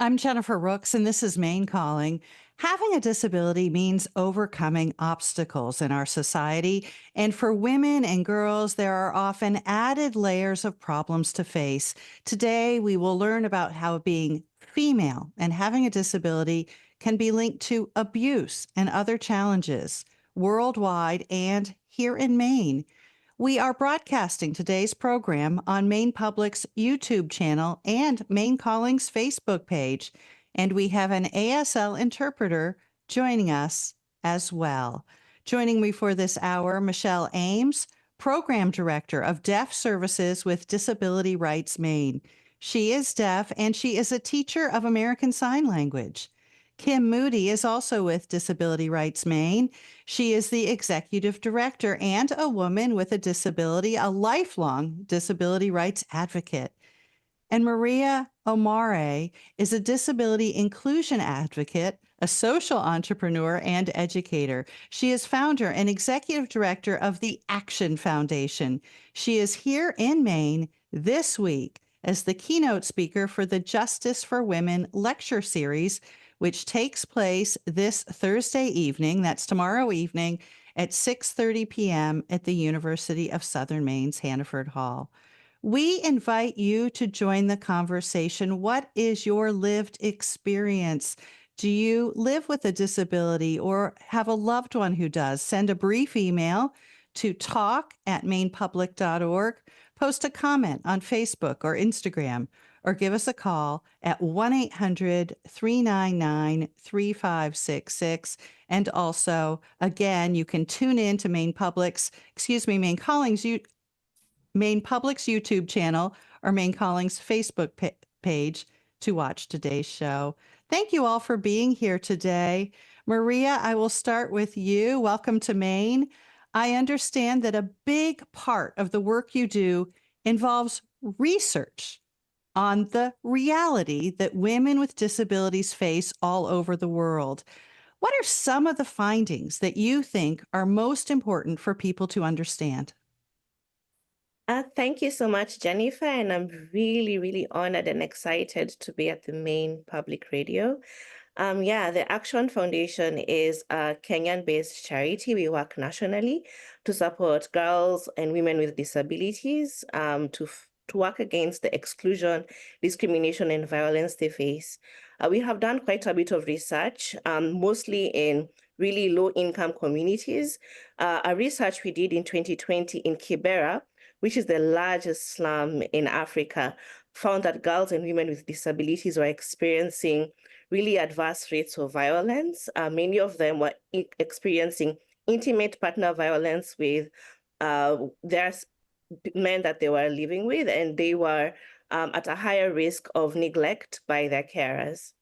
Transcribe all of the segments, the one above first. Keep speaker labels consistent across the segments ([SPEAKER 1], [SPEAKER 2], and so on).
[SPEAKER 1] I'm Jennifer Rooks, and this is Maine Calling. Having a disability means overcoming obstacles in our society. And for women and girls, there are often added layers of problems to face. Today, we will learn about how being female and having a disability can be linked to abuse and other challenges worldwide and here in Maine. We are broadcasting today's program on Maine Public's YouTube channel and Maine Calling's Facebook page, and we have an ASL interpreter joining us as well. Joining me for this hour, Michelle Ames, Program Director of Deaf Services with Disability Rights Maine. She is deaf and she is a teacher of American Sign Language. Kim Moody is also with Disability Rights Maine. She is the executive director and a woman with a disability, a lifelong disability rights advocate. And Maria Omare is a disability inclusion advocate, a social entrepreneur, and educator. She is founder and executive director of the Action Foundation. She is here in Maine this week as the keynote speaker for the Justice for Women lecture series, which takes place this Thursday evening, that's tomorrow evening, at 6:30 p.m. at the University of Southern Maine's Hannaford Hall. We invite you to join the conversation. What is your lived experience? Do you live with a disability or have a loved one who does? Send a brief email to talk@mainepublic.org. Post a comment on Facebook or Instagram, or give us a call at 1-800-399-3566. And also, again, you can tune in to Maine Public's YouTube channel or Maine Calling's Facebook page to watch today's show. Thank you all for being here today. Maria, I will start with you. Welcome to Maine. I understand that a big part of the work you do involves research on the reality that women with disabilities face all over the world. What are some of the findings that you think are most important for people to understand?
[SPEAKER 2] Thank you so much, Jennifer. And I'm really, really honored and excited to be at the Maine Public Radio. The Action Foundation is a Kenyan-based charity. We work nationally to support girls and women with disabilities to work against the exclusion, discrimination, and violence they face. We have done quite a bit of research, mostly in really low-income communities. A research we did in 2020 in Kibera, which is the largest slum in Africa, found that girls and women with disabilities were experiencing really adverse rates of violence. Many of them were experiencing intimate partner violence with their men that they were living with, and they were at a higher risk of neglect by their carers.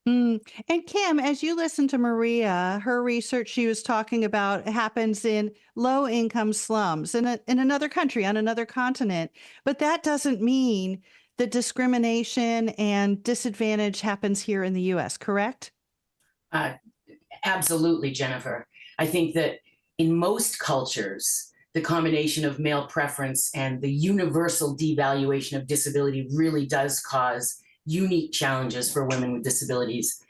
[SPEAKER 1] Mm. And Kim, as you listen to Maria, her research she was talking about happens in low income slums in another country, on another continent. But that doesn't mean that discrimination and disadvantage happens here in the US, correct?
[SPEAKER 3] Uh, Absolutely, Jennifer. I think that in most cultures, the combination of male preference and the universal devaluation of disability really does cause unique challenges for women with disabilities.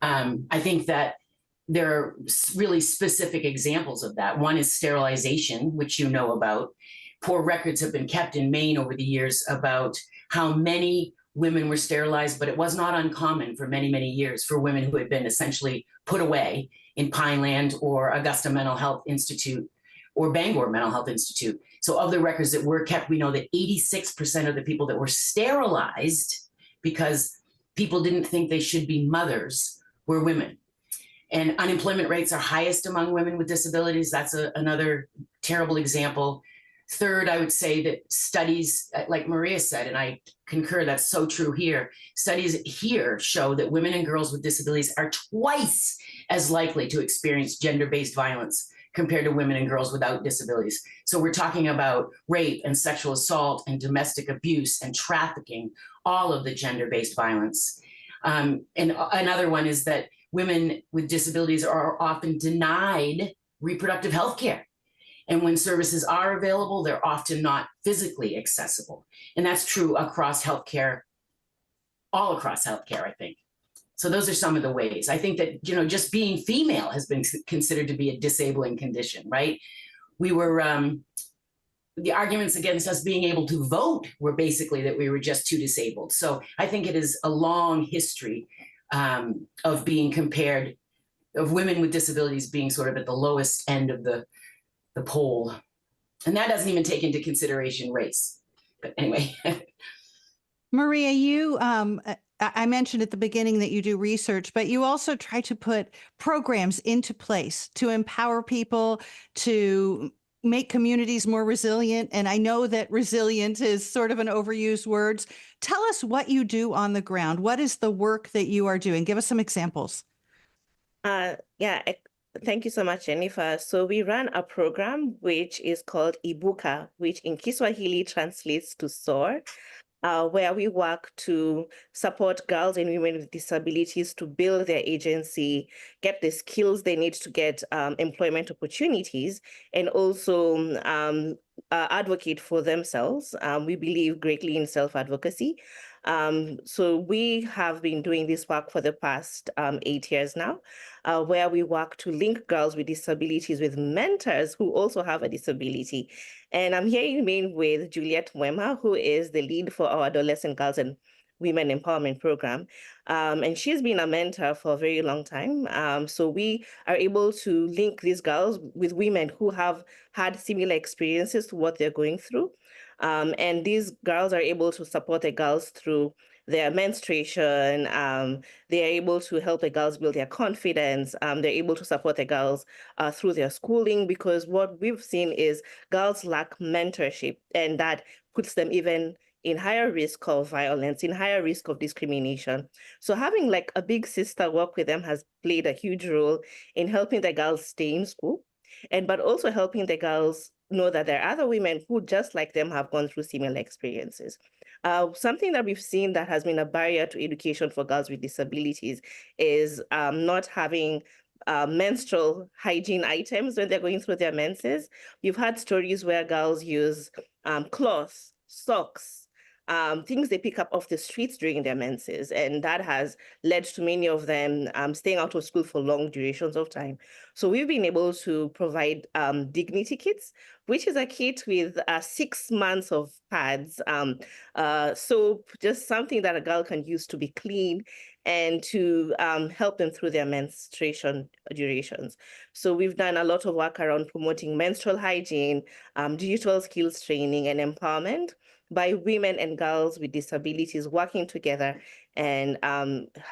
[SPEAKER 3] I think that there are really specific examples of that. One is sterilization, which you know about. Poor records have been kept in Maine over the years about how many women were sterilized, but it was not uncommon for many, many years for women who had been essentially put away in Pineland or Augusta Mental Health Institute or Bangor Mental Health Institute. So of the records that were kept, we know that 86% of the people that were sterilized because people didn't think they should be mothers were women. And unemployment rates are highest among women with disabilities. That's another terrible example. Third, I would say that studies, like Maria said, and I concur, that's so true here, studies here show that women and girls with disabilities are twice as likely to experience gender-based violence compared to women and girls without disabilities. So we're talking about rape and sexual assault and domestic abuse and trafficking, all of the gender-based violence. And another one is that women with disabilities are often denied reproductive health care. And when services are available, they're often not physically accessible. And that's true across healthcare all across healthcare, I think. So those are some of the ways. I think that, just being female has been considered to be a disabling condition, right? We were, the arguments against us being able to vote were basically that we were just too disabled. So I think it is a long history of being compared, of women with disabilities being sort of at the lowest end of the pole. And that doesn't even take into consideration race. But anyway.
[SPEAKER 1] Maria, you, I mentioned at the beginning that you do research, but you also try to put programs into place to empower people, to make communities more resilient. And I know that resilient is sort of an overused word. Tell us what you do on the ground. What is the work that you are doing? Give us some examples.
[SPEAKER 2] Yeah, thank you so much, Jennifer. So we run a program which is called Ibuka, which in Kiswahili translates to SOAR, where we work to support girls and women with disabilities to build their agency, get the skills they need to get employment opportunities, and also advocate for themselves. We believe greatly in self-advocacy. So we have been doing this work for the past 8 years now, where we work to link girls with disabilities with mentors who also have a disability. And I'm here in Maine with Juliet Mwema, who is the lead for our adolescent girls and women empowerment program. And she's been a mentor for a very long time. So we are able to link these girls with women who have had similar experiences to what they're going through. And these girls are able to support the girls through their menstruation. They are able to help the girls build their confidence. They're able to support the girls through their schooling, because what we've seen is girls lack mentorship, and that puts them even in higher risk of violence, in higher risk of discrimination. So having like a big sister work with them has played a huge role in helping the girls stay in school, but also helping the girls know that there are other women who, just like them, have gone through similar experiences. Something that we've seen that has been a barrier to education for girls with disabilities is not having menstrual hygiene items when they're going through their menses. You've had stories where girls use cloths, socks, things they pick up off the streets during their menses. And that has led to many of them staying out of school for long durations of time. So we've been able to provide dignity kits, which is a kit with 6 months of pads, soap, just something that a girl can use to be clean and to help them through their menstruation durations. So we've done a lot of work around promoting menstrual hygiene, digital skills training, and empowerment by women and girls with disabilities working together and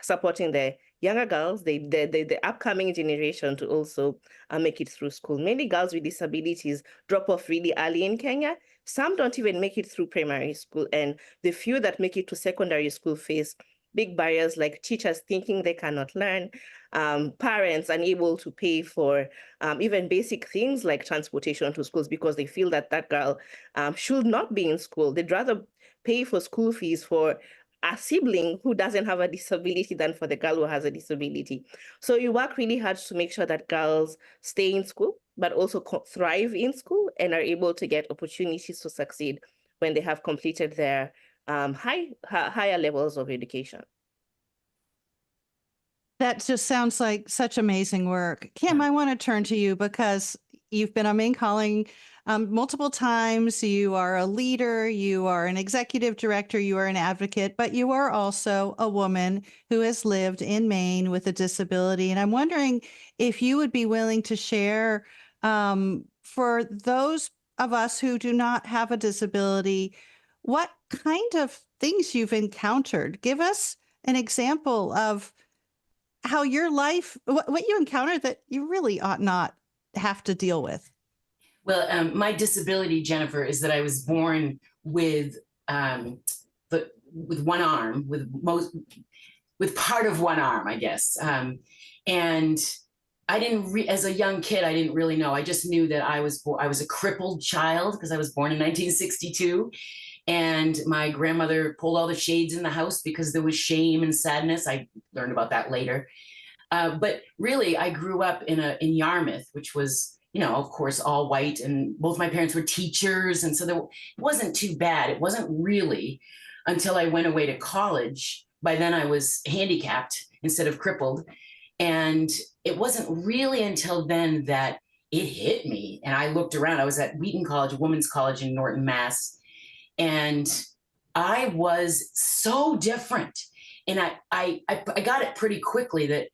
[SPEAKER 2] supporting the younger girls, the upcoming generation, to also make it through school. Many girls with disabilities drop off really early in Kenya. Some don't even make it through primary school, and the few that make it to secondary school face big barriers like teachers thinking they cannot learn, parents unable to pay for even basic things like transportation to schools because they feel that that girl should not be in school. They'd rather pay for school fees for a sibling who doesn't have a disability than for the girl who has a disability. So you work really hard to make sure that girls stay in school, but also thrive in school and are able to get opportunities to succeed when they have completed their higher levels of education.
[SPEAKER 1] That just sounds like such amazing work. Kim, I want to turn to you because you've been on Maine Calling multiple times. You are a leader, you are an executive director, you are an advocate, but you are also a woman who has lived in Maine with a disability. And I'm wondering if you would be willing to share for those of us who do not have a disability, what kind of things you've encountered. Give us an example of how your life, what you encountered that you really ought not have to deal with.
[SPEAKER 3] Well, my disability, Jennifer, is that I was born with one arm, with part of one arm, I guess. And I didn't, as a young kid, I didn't really know. I just knew that I was a crippled child because I was born in 1962. And my grandmother pulled all the shades in the house because there was shame and sadness. I learned about that later. But really, I grew up in Yarmouth, which was, of course, all white. And both my parents were teachers. And so it wasn't too bad. It wasn't really until I went away to college by then I was handicapped instead of crippled. And it wasn't really until then that it hit me. And I looked around. I was at Wheaton College, Women's College in Norton, Mass. And I was so different. And I got it pretty quickly that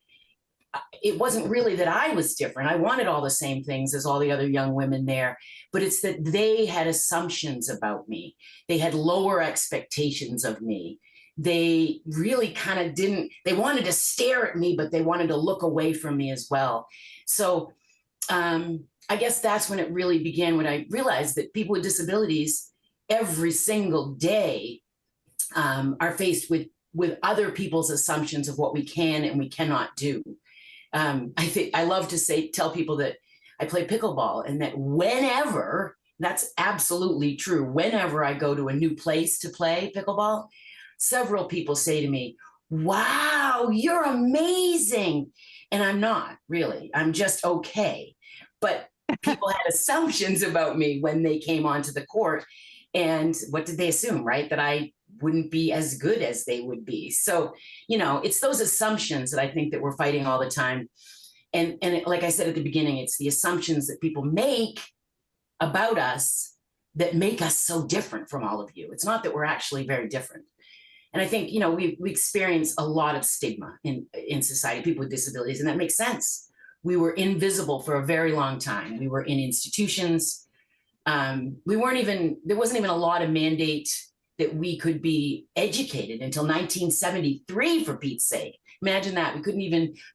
[SPEAKER 3] it wasn't really that I was different. I wanted all the same things as all the other young women there, but it's that they had assumptions about me. They had lower expectations of me. They really kind of didn't, they wanted to stare at me, but they wanted to look away from me as well. So I guess that's when it really began, when I realized that people with disabilities every single day are faced with other people's assumptions of what we can and we cannot do. I think I love to tell people that I play pickleball, and that whenever, that's absolutely true, whenever I go to a new place to play pickleball, several people say to me, "Wow, you're amazing." And I'm not really, I'm just okay. But people had assumptions about me when they came onto the court. And what did they assume, right? That I wouldn't be as good as they would be. So, it's those assumptions that I think that we're fighting all the time. Like I said at the beginning, it's the assumptions that people make about us that make us so different from all of you. It's not that we're actually very different. And I think, we experience a lot of stigma in society, people with disabilities, and that makes sense. We were invisible for a very long time. We were in institutions. There wasn't even a lot of mandate that we could be educated until 1973, for Pete's sake. Imagine that.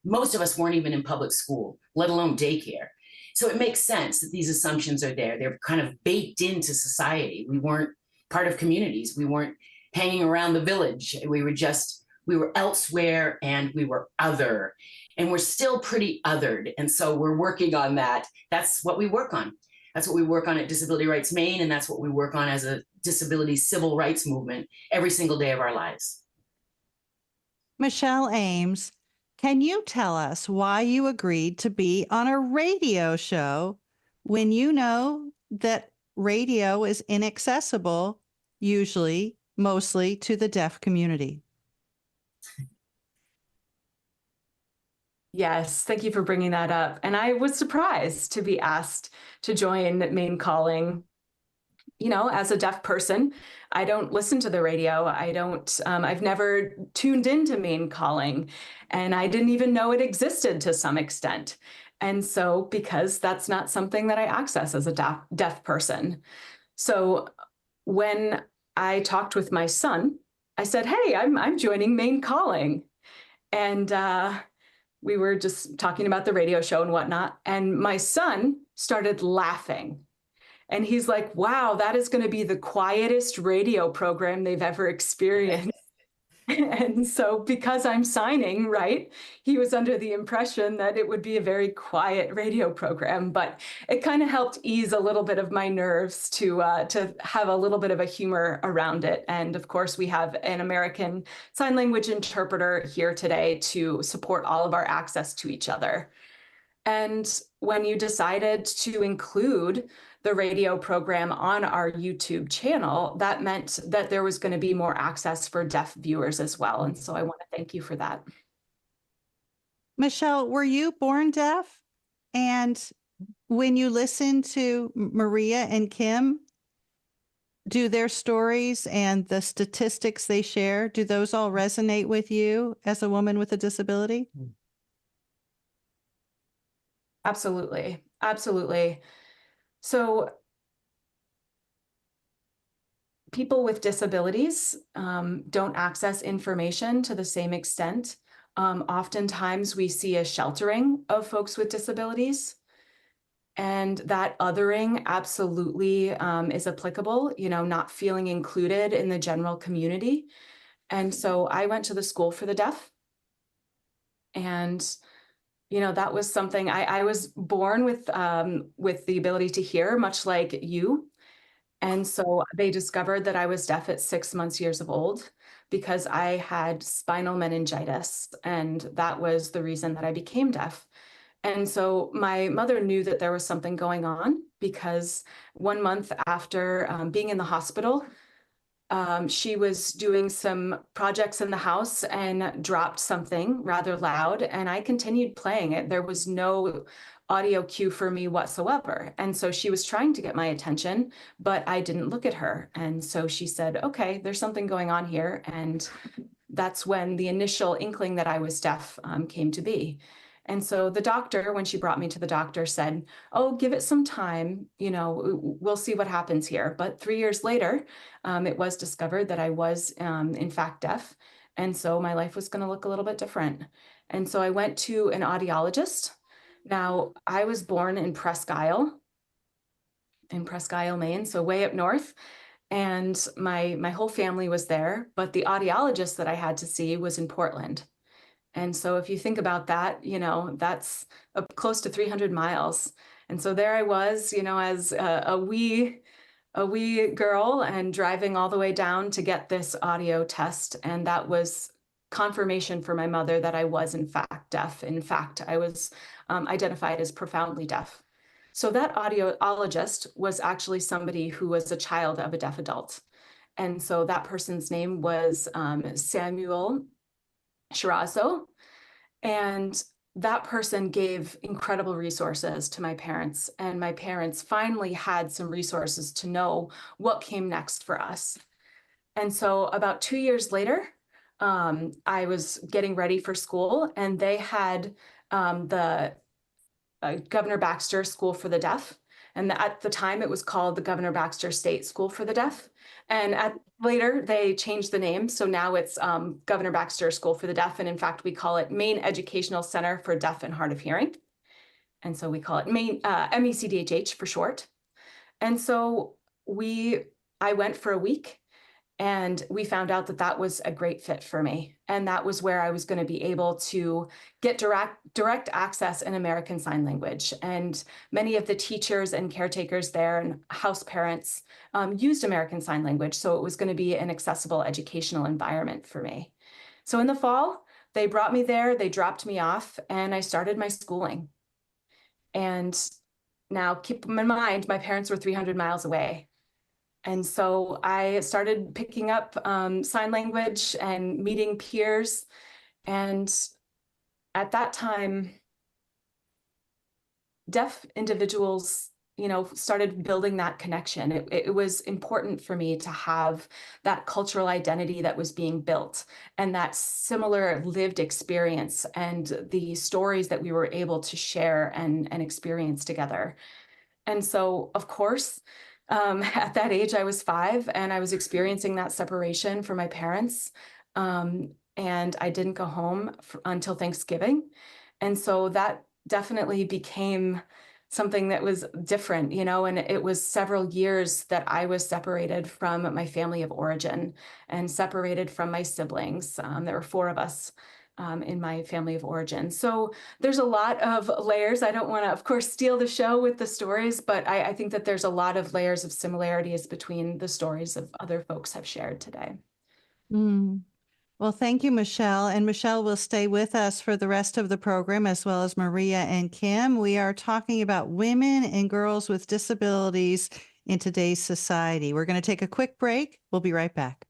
[SPEAKER 3] Most of us weren't even in public school, let alone daycare. So it makes sense that these assumptions are there. They're kind of baked into society. We weren't part of communities. We weren't hanging around the village. We were elsewhere, and we were other. And we're still pretty othered. And so we're working on that. That's what we work on. That's what we work on at Disability Rights Maine, and that's what we work on as a disability civil rights movement every single day of our lives.
[SPEAKER 1] Michelle Ames, can you tell us why you agreed to be on a radio show when you know that radio is inaccessible, usually, mostly to the deaf community?
[SPEAKER 4] Yes, thank you for bringing that up. And I was surprised to be asked to join Maine Calling. As a deaf person, I don't listen to the radio. I've never tuned into Maine Calling, and I didn't even know it existed to some extent. And so, because that's not something that I access as a deaf person. So when I talked with my son, I said, "Hey, I'm joining Maine Calling." And we were just talking about the radio show and whatnot. And my son started laughing. And he's like, "Wow, that is going to be the quietest radio program they've ever experienced." And so because I'm signing, right, he was under the impression that it would be a very quiet radio program, but it kind of helped ease a little bit of my nerves to have a little bit of a humor around it. And of course, we have an American Sign Language interpreter here today to support all of our access to each other. And when you decided to include the radio program on our YouTube channel, that meant that there was going to be more access for deaf viewers as well. And so I want to thank you for that.
[SPEAKER 1] Michelle, were you born deaf? And when you listen to Maria and Kim, do their stories and the statistics they share, do those all resonate with you as a woman with a disability?
[SPEAKER 4] Absolutely. Absolutely. So people with disabilities don't access information to the same extent. Oftentimes we see a sheltering of folks with disabilities, and that othering absolutely is applicable, not feeling included in the general community. And so I went to the School for the Deaf, and that was something. I was born with the ability to hear, much like you. And so they discovered that I was deaf at 6 months, years of old, because I had spinal meningitis. And that was the reason that I became deaf. And so my mother knew that there was something going on, because 1 month after being in the hospital, She was doing some projects in the house and dropped something rather loud, and I continued playing it. There was no audio cue for me whatsoever. And so she was trying to get my attention, but I didn't look at her. And so she said, okay, there's something going on here. And that's when the initial inkling that I was deaf came to be. And so the doctor, when she brought me to the doctor, said, oh, give it some time, you know, we'll see what happens here. But 3 years later, it was discovered that I was, in fact, deaf. And so my life was going to look a little bit different. And so I went to an audiologist. Now, I was born in Presque Isle, Maine, so way up north. And my whole family was there, but the audiologist that I had to see was in Portland. And so if you think about that, you know, that's close to 300 miles. And so there I was, you know, as a wee girl and driving all the way down to get this audio test. And that was confirmation for my mother that I was in fact deaf. In fact, I was identified as profoundly deaf. So that audiologist was actually somebody who was a child of a deaf adult. And so that person's name was Samuel Shirazo. And that person gave incredible resources to my parents. And my parents finally had some resources to know what came next for us. And so about 2 years later, I was getting ready for school, and they had the Governor Baxter School for the Deaf. And at the time, it was called the Governor Baxter State School for the Deaf. And later, they changed the name. So now it's Governor Baxter School for the Deaf. And in fact, we call it Maine Educational Center for Deaf and Hard of Hearing. And so we call it Maine, MECDHH for short. And so I went for a week, and we found out that that was a great fit for me. And that was where I was going to be able to get direct access in American Sign Language. And many of the teachers and caretakers there and house parents used American Sign Language. So it was going to be an accessible educational environment for me. So in the fall, they brought me there, they dropped me off, and I started my schooling. And now keep in mind, my parents were 300 miles away. And so I started picking up sign language and meeting peers. And at that time, deaf individuals, you know, started building that connection. It was important for me to have that cultural identity that was being built and that similar lived experience and the stories that we were able to share and experience together. And so, of course, at that age, I was 5 and I was experiencing that separation from my parents. And I didn't go home until Thanksgiving. And so that definitely became something that was different, you know, and it was several years that I was separated from my family of origin and separated from my siblings. There were 4 of us. In my family of origin. So there's a lot of layers. I don't want to, of course, steal the show with the stories, but I think that there's a lot of layers of similarities between the stories of other folks have shared today.
[SPEAKER 1] Mm. Well, thank you, Michelle. And Michelle will stay with us for the rest of the program, as well as Maria and Kim. We are talking about women and girls with disabilities in today's society. We're going to take a quick break. We'll be right back.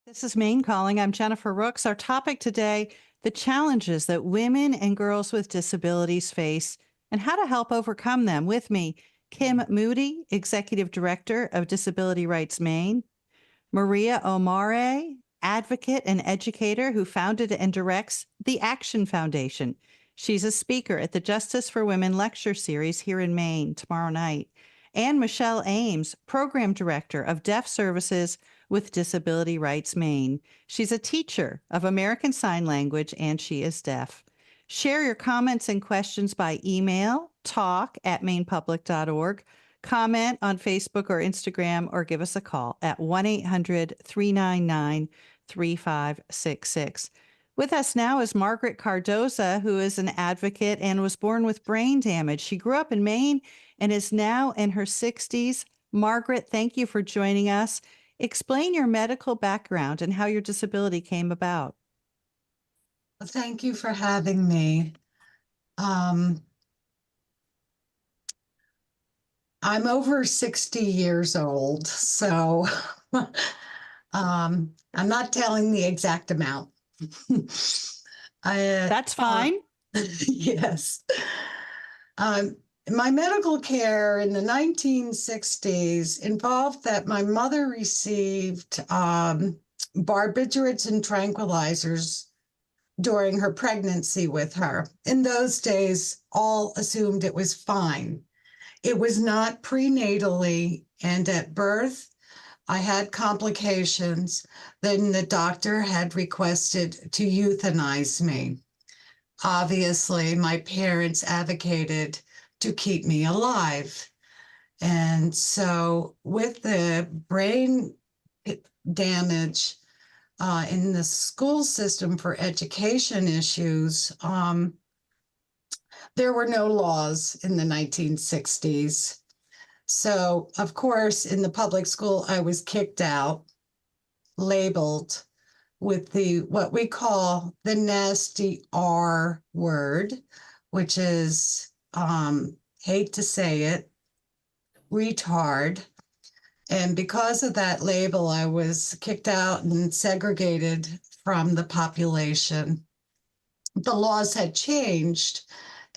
[SPEAKER 1] This is Maine Calling. I'm Jennifer Rooks. Our topic today, the challenges that women and girls with disabilities face and how to help overcome them. With me, Kim Moody, Executive Director of Disability Rights Maine, Maria Omare, advocate and educator who founded and directs the Action Foundation. She's a speaker at the Justice for Women lecture series here in Maine tomorrow night. And Michelle Ames, program director of Deaf Services with Disability Rights Maine. She's a teacher of American Sign Language and she is deaf. Share your comments and questions by email, talk@mainepublic.org. Comment on Facebook or Instagram, or give us a call at 1-800-399-3566. With us now is Margaret Cardoza, who is an advocate and was born with brain damage. She grew up in Maine and is now in her 60s. Margaret, thank you for joining us. Explain your medical background and how your disability came about.
[SPEAKER 5] Thank you for having me. I'm over 60 years old, so I'm not telling the exact amount.
[SPEAKER 1] That's fine.
[SPEAKER 5] Yes. My medical care in the 1960s involved that my mother received barbiturates and tranquilizers during her pregnancy with her. In those days, all assumed it was fine. It was not prenatally, and at birth, I had complications. Then the doctor had requested to euthanize me. Obviously, my parents advocated to keep me alive. And so, with the brain damage in the school system for education issues, there were no laws in the 1960s. So, of course, in the public school, I was kicked out, labeled with the what we call the nasty R word, which is, hate to say it, retard. And because of that label, I was kicked out and segregated from the population. The laws had changed.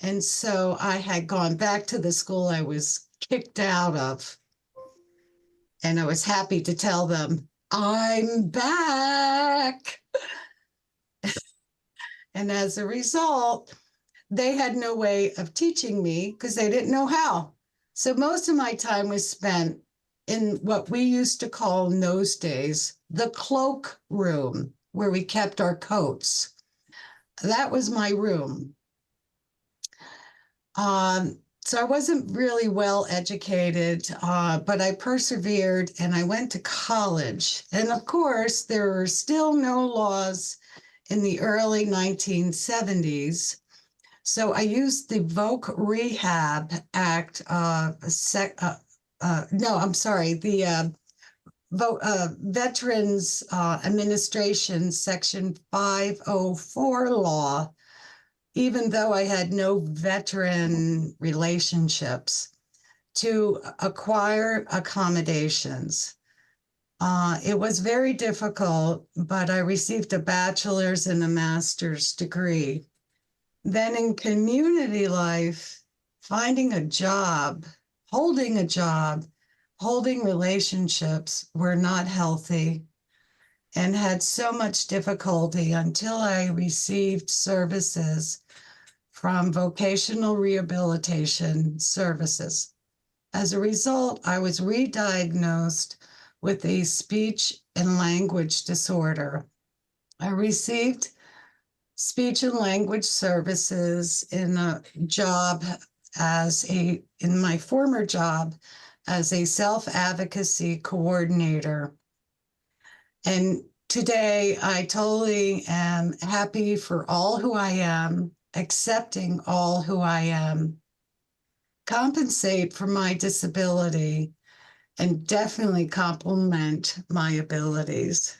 [SPEAKER 5] And so I had gone back to the school I was kicked out of. And I was happy to tell them, I'm back. And as a result, they had no way of teaching me because they didn't know how. So most of my time was spent in what we used to call in those days the cloak room, where we kept our coats. That was my room. So I wasn't really well educated, but I persevered and I went to college. And of course, there were still no laws in the early 1970s. So I used the Voc Rehab Act, the Veterans Administration Section 504 law, even though I had no veteran relationships, to acquire accommodations. It was very difficult, but I received a bachelor's and a master's degree. Then in community life, finding a job, holding relationships were not healthy and had so much difficulty until I received services from vocational rehabilitation services. As a result, I was re-diagnosed with a speech and language disorder. I received speech and language services in my former job as a self-advocacy coordinator. And today I totally am happy for all who I am, accepting all who I am, compensate for my disability, and definitely complement my abilities.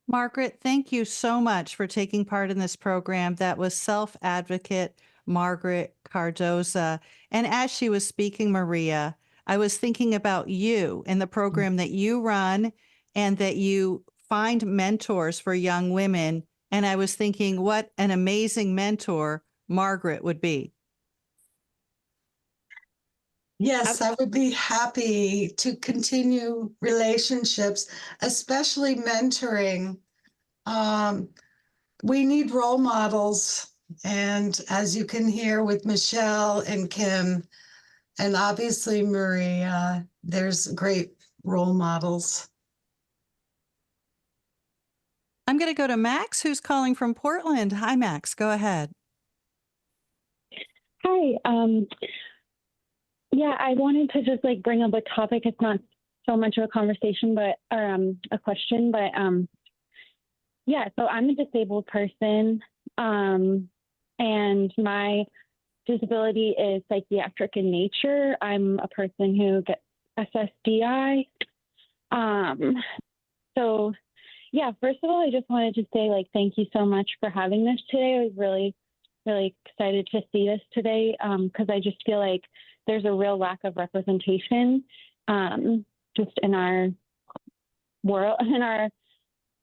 [SPEAKER 1] Margaret, thank you so much for taking part in this program. That was self-advocate Margaret Cardoza. And as she was speaking, Maria, I was thinking about you and the program that you run and that you find mentors for young women. And I was thinking what an amazing mentor Margaret would be.
[SPEAKER 5] Yes, I would be happy to continue relationships, especially mentoring. We need role models. And as you can hear with Michelle and Kim, and obviously Maria, there's great role models.
[SPEAKER 1] I'm going to go to Max, who's calling from Portland. Hi, Max. Go ahead.
[SPEAKER 6] Hi. Yeah, I wanted to just like bring up a topic. It's not so much of a conversation, but a question. But yeah, so I'm a disabled person, and my disability is psychiatric in nature. I'm a person who gets SSDI. So yeah, first of all, I just wanted to say like thank you so much for having this today. I was really, really excited to see this today because I just feel like there's a real lack of representation just in our world,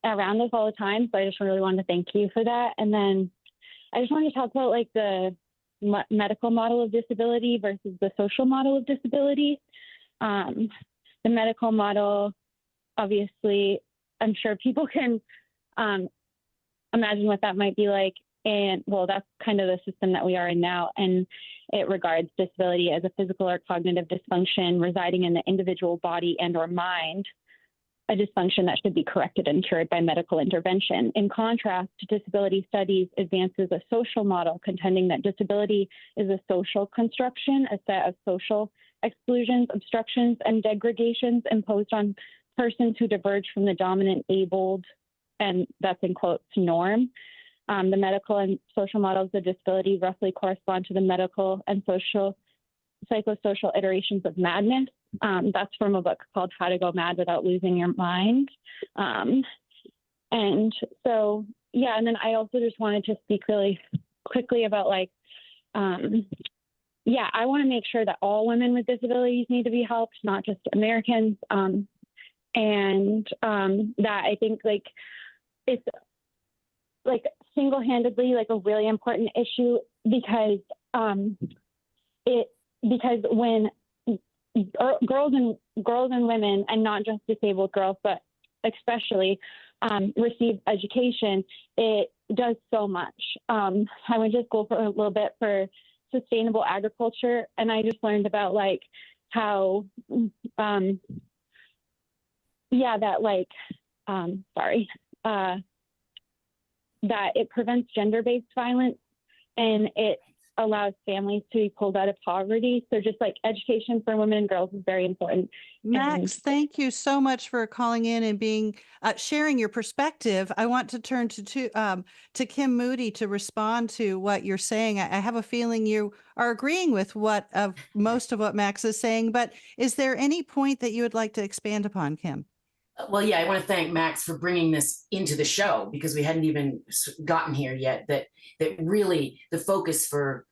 [SPEAKER 6] around us all the time. So I just really wanted to thank you for that. And then I just wanted to talk about like the medical model of disability versus the social model of disability. The medical model, obviously, I'm sure people can imagine what that might be like. And well, that's kind of the system that we are in now. And it regards disability as a physical or cognitive dysfunction residing in the individual body and or mind, a dysfunction that should be corrected and cured by medical intervention. In contrast, disability studies advances a social model contending that disability is a social construction, a set of social exclusions, obstructions, and degradations imposed on persons who diverge from the dominant abled, and that's in quotes, norm. The medical and social models of disability roughly correspond to the medical and psychosocial iterations of madness. That's from a book called How to Go Mad Without Losing Your Mind. And so, yeah, and then I also just wanted to speak really quickly about like, yeah, I want to make sure that all women with disabilities need to be helped, not just Americans. And that I think like it's like single-handedly like a really important issue because because when girls and women, and not just disabled girls, but especially receive education, it does so much. I went to school for a little bit for sustainable agriculture, and I just learned about like how that it prevents gender-based violence and it allows families to be pulled out of poverty. So just like education for women and girls is very important.
[SPEAKER 1] Max, thank you so much for calling in and being sharing your perspective. I want to turn to Kim Moody to respond to what you're saying. I have a feeling you are agreeing with most of what Max is saying, but is there any point that you would like to expand upon, Kim?
[SPEAKER 3] Well, yeah, I want to thank Max for bringing this into the show because we hadn't even gotten here yet. That really the focus for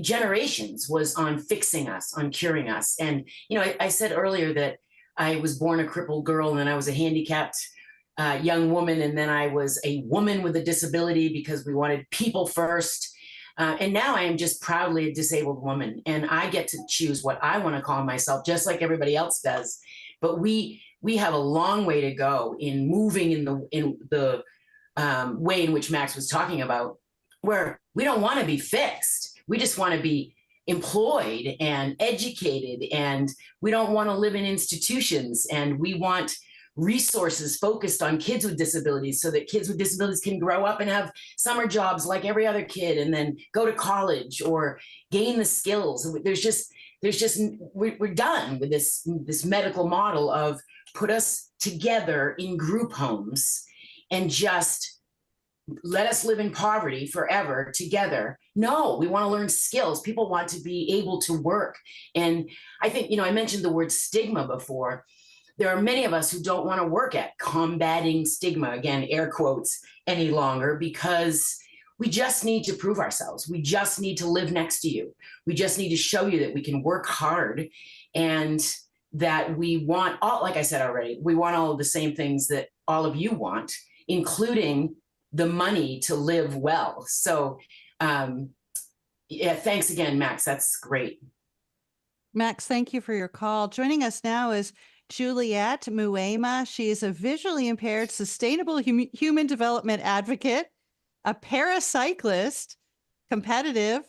[SPEAKER 3] generations was on fixing us, on curing us. And you know, I said earlier that I was born a crippled girl, and then I was a handicapped young woman, and then I was a woman with a disability because we wanted people first. And now I am just proudly a disabled woman, and I get to choose what I want to call myself, just like everybody else does. But we have a long way to go in moving in the way in which Max was talking about, where we don't want to be fixed. We just want to be employed and educated, and we don't want to live in institutions, and we want resources focused on kids with disabilities so that kids with disabilities can grow up and have summer jobs like every other kid and then go to college or gain the skills. We're done with this medical model of put us together in group homes and just let us live in poverty forever together. No, we want to learn skills. People want to be able to work. And I think, you know, I mentioned the word stigma before. There are many of us who don't want to work at combating stigma, again, air quotes, any longer, because we just need to prove ourselves. We just need to live next to you. We just need to show you that we can work hard and that we want all, like I said already, we want all of the same things that all of you want, including the money to live well. So yeah, thanks again, Max. That's great.
[SPEAKER 1] Max, thank you for your call. Joining us now is Juliet Muema. She is a visually impaired sustainable human development advocate, a paracyclist, competitive,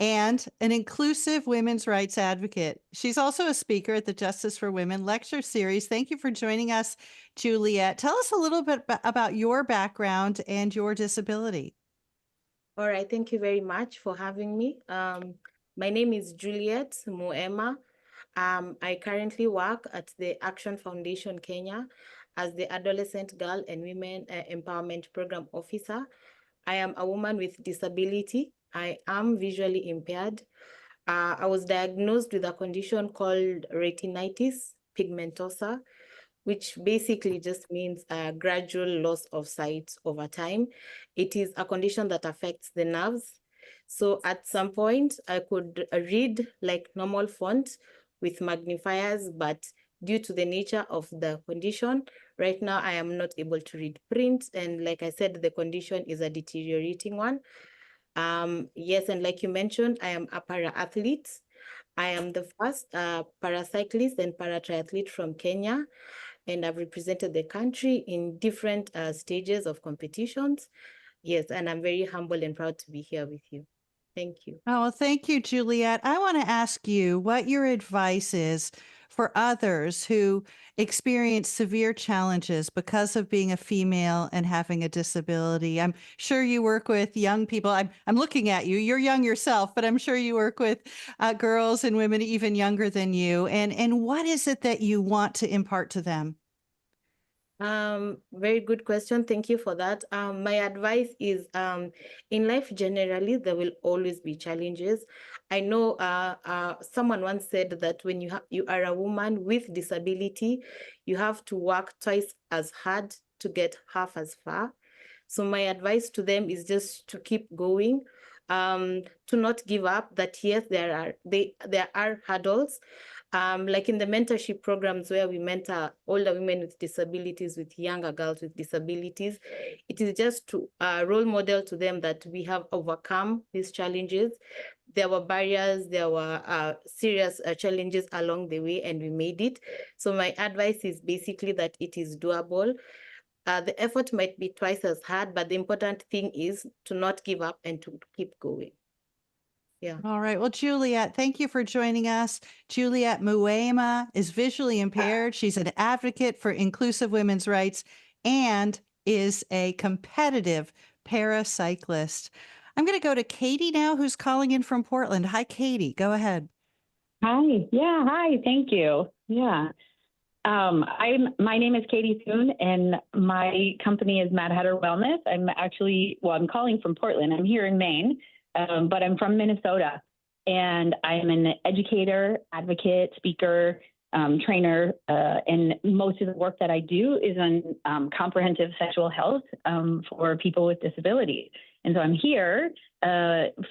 [SPEAKER 1] and an inclusive women's rights advocate. She's also a speaker at the Justice for Women lecture series. Thank you for joining us, Juliet. Tell us a little bit about your background and your disability.
[SPEAKER 7] All right, thank you very much for having me. My name is Juliet Muema. I currently work at the Action Foundation Kenya as the Adolescent Girl and Women Empowerment Program Officer. I am a woman with disability. I am visually impaired. I was diagnosed with a condition called retinitis pigmentosa, which basically just means a gradual loss of sight over time. It is a condition that affects the nerves. So at some point, I could read like normal font with magnifiers, but due to the nature of the condition, right now I am not able to read print. And like I said, the condition is a deteriorating one. Yes, and like you mentioned, I am a para-athlete. I am the first paracyclist and para-triathlete from Kenya, and I've represented the country in different stages of competitions. Yes, and I'm very humble and proud to be here with you. Thank you.
[SPEAKER 1] Oh, thank you, Juliet. I want to ask you what your advice is for others who experience severe challenges because of being a female and having a disability. I'm sure you work with young people. I'm looking at you. You're young yourself, but I'm sure you work with girls and women even younger than you. And what is it that you want to impart to them?
[SPEAKER 7] Very good question. Thank you for that. My advice is in life generally, there will always be challenges. I know someone once said that when you are a woman with disability, you have to work twice as hard to get half as far. So my advice to them is just to keep going, to not give up, that yes, there are hurdles. Like in the mentorship programs where we mentor older women with disabilities, with younger girls with disabilities, it is just to role model to them that we have overcome these challenges. There were barriers, there were serious challenges along the way, and we made it. So my advice is basically that it is doable. The effort might be twice as hard, but the important thing is to not give up and to keep going. Yeah.
[SPEAKER 1] All right. Well, Juliet, thank you for joining us. Juliet Muema is visually impaired. She's an advocate for inclusive women's rights and is a competitive paracyclist. I'm going to go to Katie now, who's calling in from Portland. Hi, Katie. Go ahead.
[SPEAKER 6] Hi. Yeah. Hi. Thank you. Yeah. My name is Katie Thune, and my company is Mad Hatter Wellness. I'm calling from Portland. I'm here in Maine, but I'm from Minnesota, and I'm an educator, advocate, speaker, trainer, and most of the work that I do is on comprehensive sexual health for people with disabilities. And so I'm here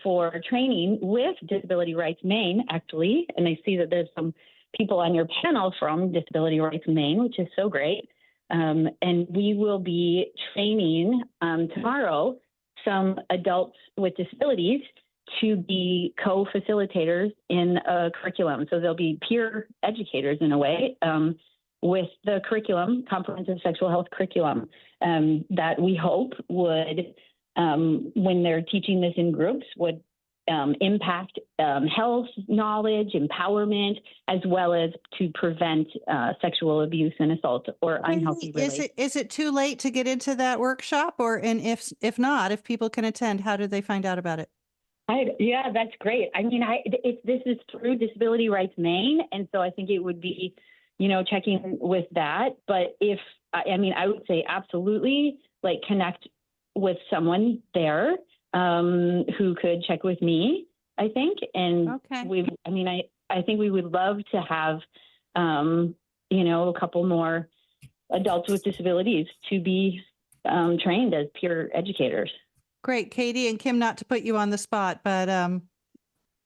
[SPEAKER 6] for training with Disability Rights Maine, actually, and I see that there's some people on your panel from Disability Rights Maine, which is so great. And we will be training tomorrow some adults with disabilities to be co-facilitators in a curriculum. So they'll be peer educators in a way with the curriculum, comprehensive sexual health curriculum, that we hope would, when they're teaching this in groups, would impact health, knowledge, empowerment, as well as to prevent sexual abuse and assault or unhealthy relations.
[SPEAKER 1] Is it too late to get into that workshop, and if not, if people can attend, how do they find out about it?
[SPEAKER 6] Yeah, that's great. I mean, this is through Disability Rights Maine, and so I think it would be, checking with that. But I would say absolutely, connect with someone there who could check with me, I think. And
[SPEAKER 1] okay.
[SPEAKER 6] I think we would love to have, a couple more adults with disabilities to be trained as peer educators.
[SPEAKER 1] Great, Katie and Kim, not to put you on the spot, but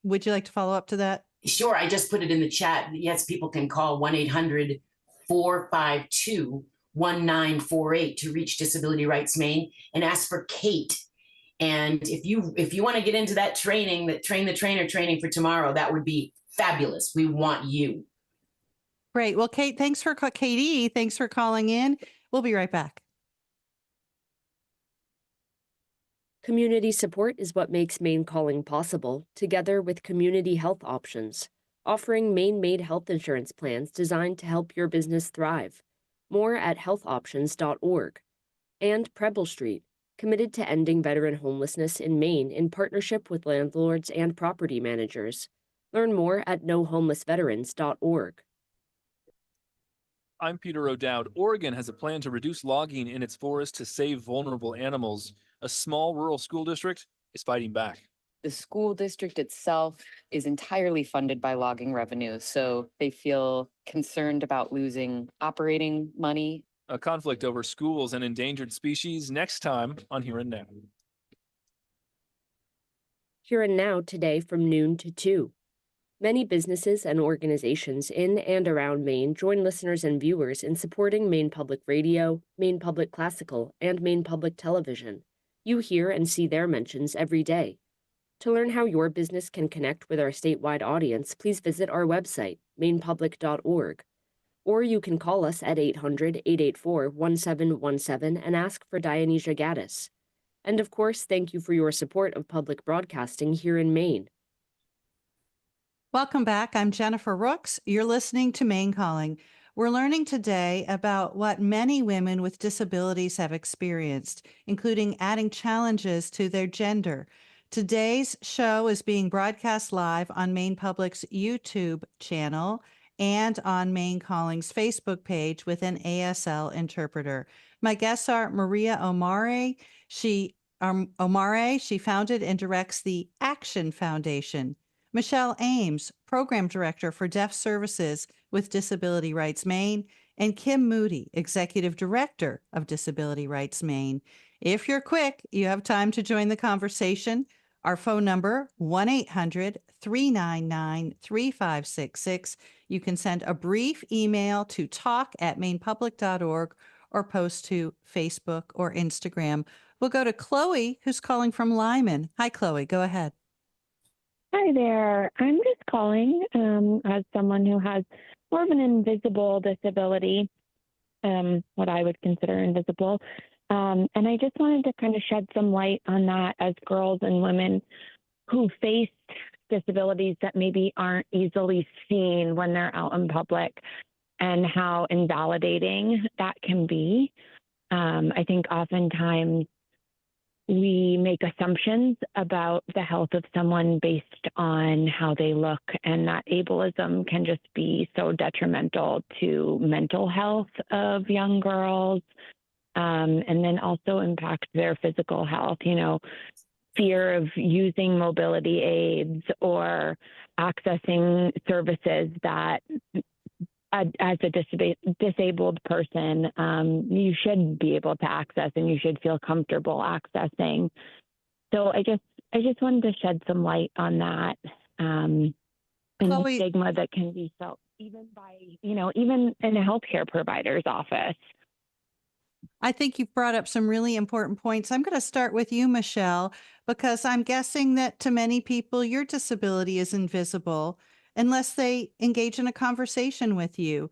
[SPEAKER 1] would you like to follow up to that?
[SPEAKER 3] Sure, I just put it in the chat. Yes, people can call 1-800-452-1948 to reach Disability Rights Maine and ask for Kate. And if you want to get into that training, that train the trainer training for tomorrow, that would be fabulous. We want you.
[SPEAKER 1] Great. Well, Katie, thanks for calling in. We'll be right back.
[SPEAKER 8] Community support is what makes Maine Calling possible, together with community health options, offering Maine-made health insurance plans designed to help your business thrive. More at healthoptions.org. And Preble Street, committed to ending veteran homelessness in Maine in partnership with landlords and property managers. Learn more at nohomelessveterans.org.
[SPEAKER 9] I'm Peter O'Dowd. Oregon has a plan to reduce logging in its forests to save vulnerable animals. A small rural school district is fighting back.
[SPEAKER 10] The school district itself is entirely funded by logging revenue, so they feel concerned about losing operating money.
[SPEAKER 9] A conflict over schools and endangered species next time on Here and Now.
[SPEAKER 8] Here and Now today from noon to 2. Many businesses and organizations in and around Maine join listeners and viewers in supporting Maine Public Radio, Maine Public Classical, and Maine Public Television. You hear and see their mentions every day. To learn how your business can connect with our statewide audience, please visit our website, mainepublic.org. Or you can call us at 800-884-1717 and ask for Dionysia Gaddis. And of course, thank you for your support of public broadcasting here in Maine.
[SPEAKER 1] Welcome back. I'm Jennifer Rooks. You're listening to Maine Calling. We're learning today about what many women with disabilities have experienced, including adding challenges to their gender. Today's show is being broadcast live on Maine Public's YouTube channel and on Maine Calling's Facebook page with an ASL interpreter. My guests are Maria Omare. She founded and directs the Action Foundation. Michelle Ames, Program Director for Deaf Services with Disability Rights Maine, and Kim Moody, Executive Director of Disability Rights Maine. If you're quick, you have time to join the conversation. Our phone number, 1-800-399-3566. You can send a brief email to talk@mainepublic.org or post to Facebook or Instagram. We'll go to Chloe, who's calling from Lyman. Hi, Chloe. Go ahead.
[SPEAKER 6] Hi there. I'm just calling as someone who has more of an invisible disability, what I would consider invisible. And I just wanted to kind of shed some light on that as girls and women who face disabilities that maybe aren't easily seen when they're out in public and how invalidating that can be. I think oftentimes we make assumptions about the health of someone based on how they look, and that ableism can just be so detrimental to mental health of young girls, and then also impact their physical health. You know, fear of using mobility aids or accessing services that as a disabled person, you should be able to access and you should feel comfortable accessing. So I just wanted to shed some light on that and the stigma that can be felt even by, even in a healthcare provider's office.
[SPEAKER 1] I think you've brought up some really important points. I'm going to start with you, Michelle, because I'm guessing that to many people, your disability is invisible unless they engage in a conversation with you.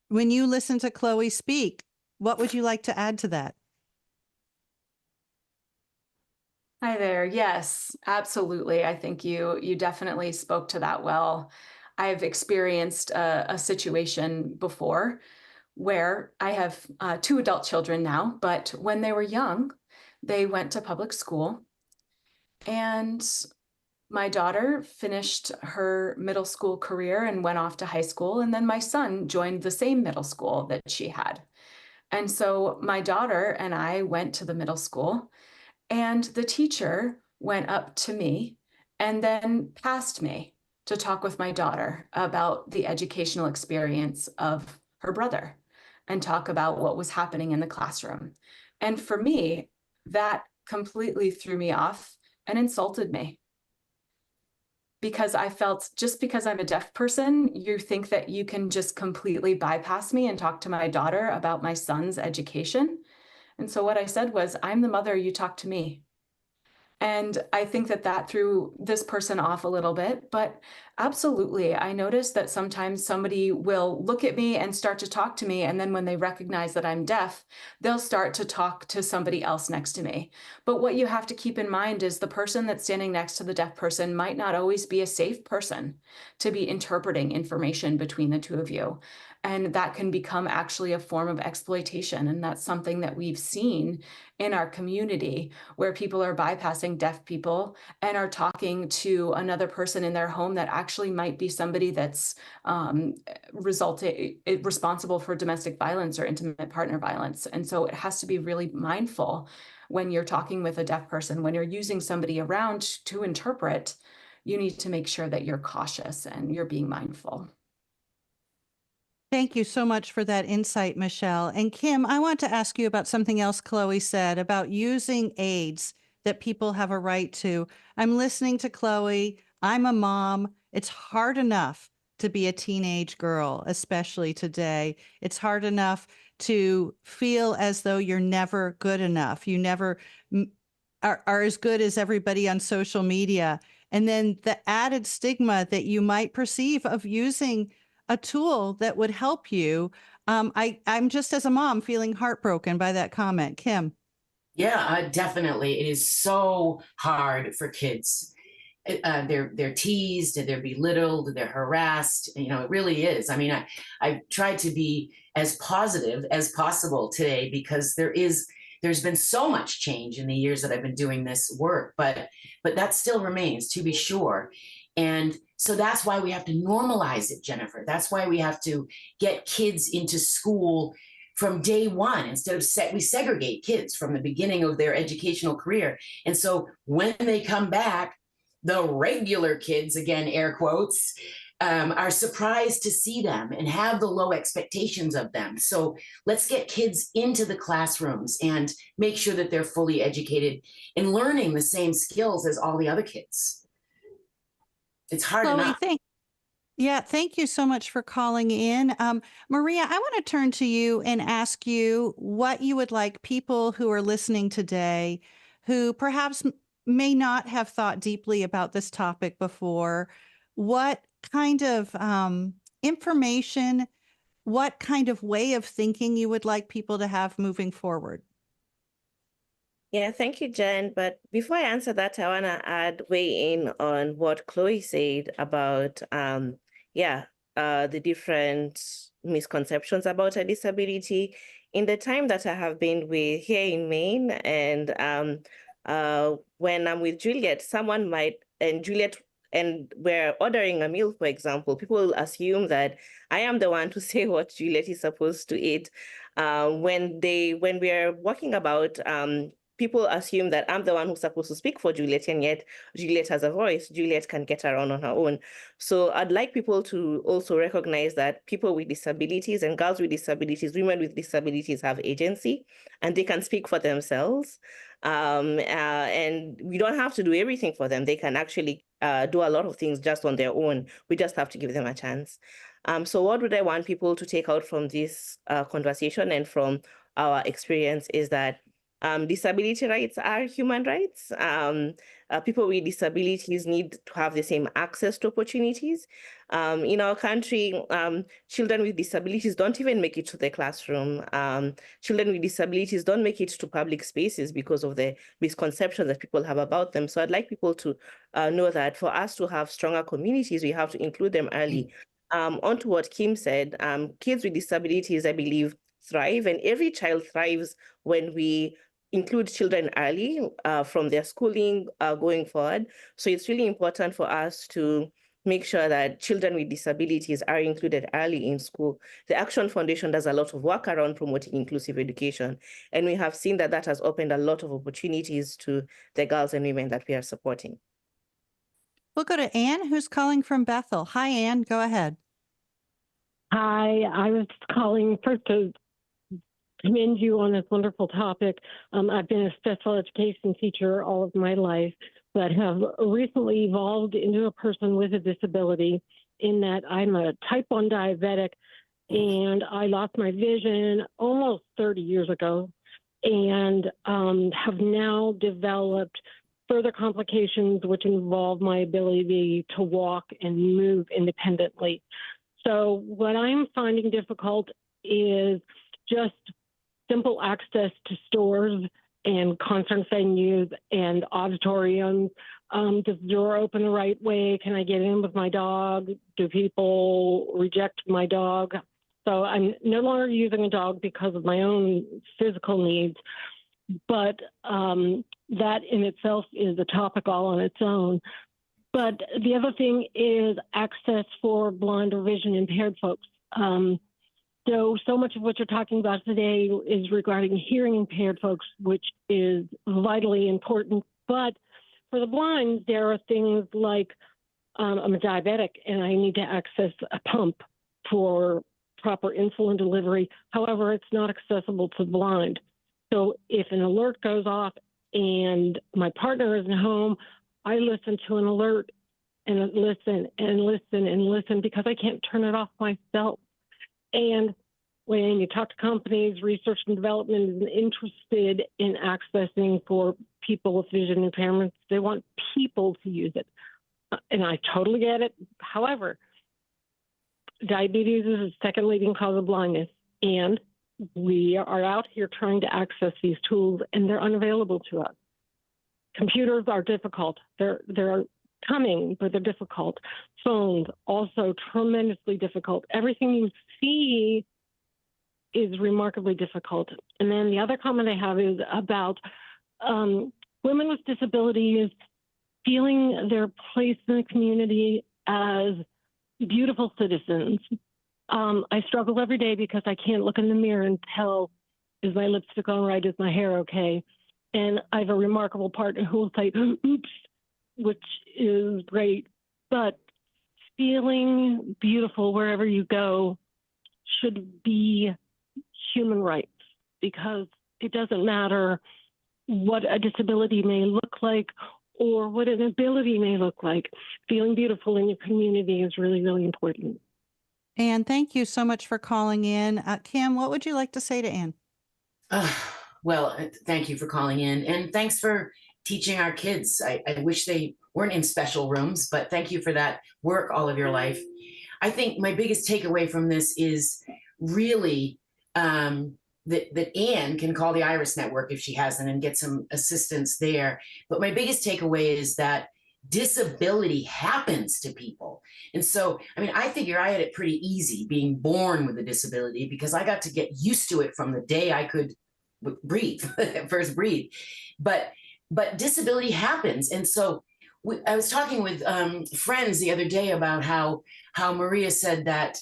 [SPEAKER 1] When you listen to Chloe speak, what would you like to add to that?
[SPEAKER 4] Hi there. Yes, absolutely. I think you definitely spoke to that well. I've experienced a situation before where I have 2 adult children now, but when they were young, they went to public school, and my daughter finished her middle school career and went off to high school, and then my son joined the same middle school that she had. And so my daughter and I went to the middle school, and the teacher went up to me and then passed me to talk with my daughter about the educational experience of her brother and talk about what was happening in the classroom. And for me, that completely threw me off and insulted me, because I felt just because I'm a deaf person, you think that you can just completely bypass me and talk to my daughter about my son's education. And so what I said was, I'm the mother, you talk to me. And I think that that threw this person off a little bit, but absolutely. I noticed that sometimes somebody will look at me and start to talk to me. And then when they recognize that I'm deaf, they'll start to talk to somebody else next to me. But what you have to keep in mind is the person that's standing next to the deaf person might not always be a safe person to be interpreting information between the two of you. And that can become actually a form of exploitation. And that's something that we've seen in our community, where people are bypassing deaf people and are talking to another person in their home that actually might be somebody that's responsible for domestic violence or intimate partner violence. And so it has to be really mindful when you're talking with a deaf person, when you're using somebody around to interpret, you need to make sure that you're cautious and you're being mindful.
[SPEAKER 1] Thank you so much for that insight, Michelle. And Kim, I want to ask you about something else Chloe said about using aids that people have a right to. I'm listening to Chloe. I'm a mom. It's hard enough to be a teenage girl, especially today. It's hard enough to feel as though you're never good enough. You never are as good as everybody on social media. And then the added stigma that you might perceive of using a tool that would help you. I'm just as a mom feeling heartbroken by that comment. Kim.
[SPEAKER 3] Yeah, definitely. It is so hard for kids. They're teased, they're belittled, they're harassed. You know, it really is. I mean, I've tried to be as positive as possible today because there's been so much change in the years that I've been doing this work, but that still remains, to be sure. And so that's why we have to normalize it, Jennifer. That's why we have to get kids into school from day one instead of we segregate kids from the beginning of their educational career. And so when they come back, the regular kids, again, air quotes, are surprised to see them and have the low expectations of them. So let's get kids into the classrooms and make sure that they're fully educated and learning the same skills as all the other kids. It's hard
[SPEAKER 1] Chloe,
[SPEAKER 3] enough.
[SPEAKER 1] thank you so much for calling in. Maria, I want to turn to you and ask you what you would like people who are listening today, who perhaps may not have thought deeply about this topic before, what kind of information, what kind of way of thinking you would like people to have moving forward.
[SPEAKER 2] Yeah, thank you, Jen. But before I answer that, I want to weigh in on what Chloe said about, the different misconceptions about a disability. In the time that I have been here in Maine, and when I'm with Juliet, and we're ordering a meal, for example, people will assume that I am the one to say what Juliet is supposed to eat. When we are walking about, people assume that I'm the one who's supposed to speak for Juliet, and yet Juliet has a voice. Juliet can get around on her own. So I'd like people to also recognize that people with disabilities and girls with disabilities, women with disabilities have agency and they can speak for themselves. And we don't have to do everything for them. They can actually do a lot of things just on their own. We just have to give them a chance. So what would I want people to take out from this conversation and from our experience is that disability rights are human rights. People with disabilities need to have the same access to opportunities. In our country, children with disabilities don't even make it to the classroom. Children with disabilities don't make it to public spaces because of the misconceptions that people have about them. So I'd like people to know that for us to have stronger communities, we have to include them early. On to what Kim said, kids with disabilities, I believe, thrive, and every child thrives when we include children early from their schooling going forward. So it's really important for us to make sure that children with disabilities are included early in school. The Action Foundation does a lot of work around promoting inclusive education, and we have seen that that has opened a lot of opportunities to the girls and women that we are supporting.
[SPEAKER 1] We'll go to Anne, who's calling from Bethel. Hi, Anne. Go ahead.
[SPEAKER 11] Hi, I was calling first to commend you on this wonderful topic. I've been a special education teacher all of my life, but have recently evolved into a person with a disability in that I'm a type 1 diabetic, and I lost my vision almost 30 years ago, and have now developed further complications which involve my ability to walk and move independently. So what I'm finding difficult is just simple access to stores and concert venues and auditoriums. Does the door open the right way? Can I get in with my dog? Do people reject my dog? So I'm no longer using a dog because of my own physical needs, but that in itself is a topic all on its own. But the other thing is access for blind or vision impaired folks. So much of what you're talking about today is regarding hearing impaired folks, which is vitally important. But for the blind, there are things like I'm a diabetic and I need to access a pump for proper insulin delivery. However, it's not accessible to the blind. So if an alert goes off and my partner isn't home, I listen to an alert and listen and listen and listen because I can't turn it off myself. And when you talk to companies, research and development is interested in accessing for people with vision impairments. They want people to use it. And I totally get it. However, diabetes is the second leading cause of blindness. And we are out here trying to access these tools and they're unavailable to us. Computers are difficult. They're coming, but they're difficult. Phones, also tremendously difficult. Everything you see is remarkably difficult. And then the other comment I have is about women with disabilities feeling their place in the community as beautiful citizens. I struggle every day because I can't look in the mirror and tell, is my lipstick on right? Is my hair okay? And I have a remarkable partner who will say, oops, which is great. But feeling beautiful wherever you go should be human rights, because it doesn't matter what a disability may look like or what an ability may look like. Feeling beautiful in your community is really, really important.
[SPEAKER 1] Anne, thank you so much for calling in. Kim, what would you like to say to Anne?
[SPEAKER 3] Well, thank you for calling in, and thanks for teaching our kids. I wish they weren't in special rooms, but thank you for that work all of your life. I think my biggest takeaway from this is really that Anne can call the Iris Network if she hasn't and get some assistance there. But my biggest takeaway is that disability happens to people. And so, I mean, I figure I had it pretty easy being born with a disability because I got to get used to it from the day I could breathe, first breathe. But disability happens. And so I was talking with friends the other day about how Maria said that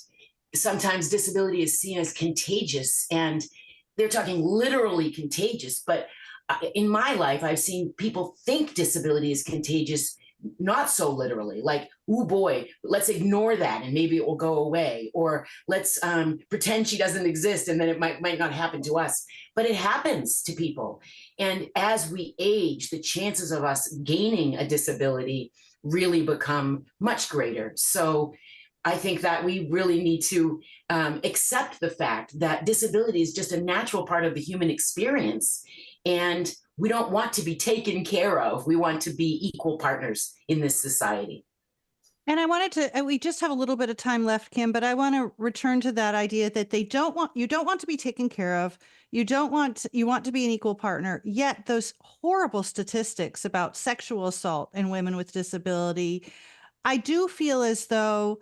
[SPEAKER 3] sometimes disability is seen as contagious, and they're talking literally contagious. But in my life, I've seen people think disability is contagious, not so literally, like, oh boy, let's ignore that and maybe it will go away, or let's pretend she doesn't exist and then it might not happen to us. But it happens to people. And as we age, the chances of us gaining a disability really become much greater. So I think that we really need to accept the fact that disability is just a natural part of the human experience. And we don't want to be taken care of. We want to be equal partners in this society.
[SPEAKER 1] And I wanted to, we just have a little bit of time left, Kim, but I want to return to that idea that you don't want to be taken care of. You want to be an equal partner. Yet those horrible statistics about sexual assault in women with disability, I do feel as though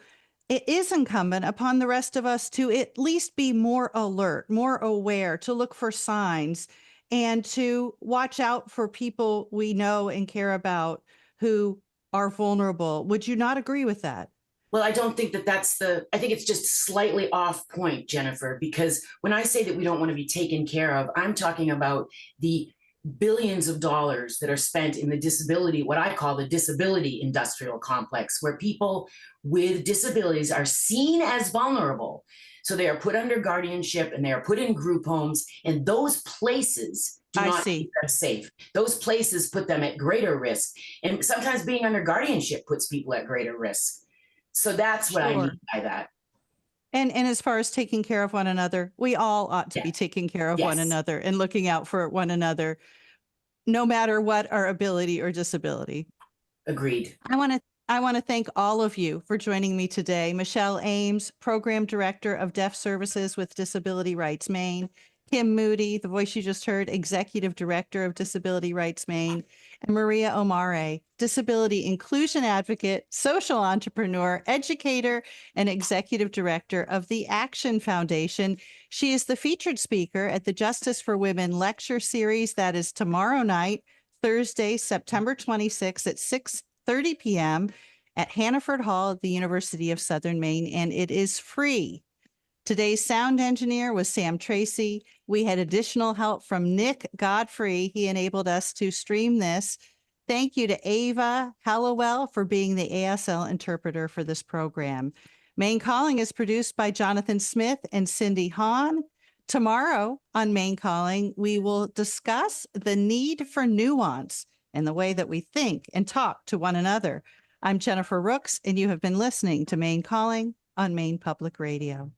[SPEAKER 1] it is incumbent upon the rest of us to at least be more alert, more aware, to look for signs and to watch out for people we know and care about who are vulnerable. Would you not agree with that?
[SPEAKER 3] Well, I don't think I think it's just slightly off point, Jennifer, because when I say that we don't want to be taken care of, I'm talking about the billions of dollars that are spent in the disability, what I call the disability industrial complex, where people with disabilities are seen as vulnerable. So they are put under guardianship and they are put in group homes, and those places do
[SPEAKER 1] I
[SPEAKER 3] not
[SPEAKER 1] see.
[SPEAKER 3] keep them safe. Those places put them at greater risk. And sometimes being under guardianship puts people at greater risk. So that's what I
[SPEAKER 1] Sure.
[SPEAKER 3] mean by that.
[SPEAKER 1] And as far as taking care of one another, we all ought to
[SPEAKER 3] Yeah.
[SPEAKER 1] be taking care of one
[SPEAKER 3] Yes.
[SPEAKER 1] another and looking out for one another, no matter what our ability or disability.
[SPEAKER 3] Agreed.
[SPEAKER 1] I want to thank all of you for joining me today. Michelle Ames, Program Director of Deaf Services with Disability Rights Maine. Kim Moody, the voice you just heard, Executive Director of Disability Rights Maine. And Maria Omare, Disability Inclusion Advocate, Social Entrepreneur, Educator, and Executive Director of the Action Foundation. She is the featured speaker at the Justice for Women lecture series that is tomorrow night, Thursday, September 26th at 6:30 p.m. at Hannaford Hall at the University of Southern Maine, and it is free. Today's sound engineer was Sam Tracy. We had additional help from Nick Godfrey. He enabled us to stream this. Thank you to Ava Hallowell for being the ASL interpreter for this program. Maine Calling is produced by Jonathan Smith and Cindy Hahn. Tomorrow on Maine Calling, we will discuss the need for nuance in the way that we think and talk to one another. I'm Jennifer Rooks, and you have been listening to Maine Calling on Maine Public Radio.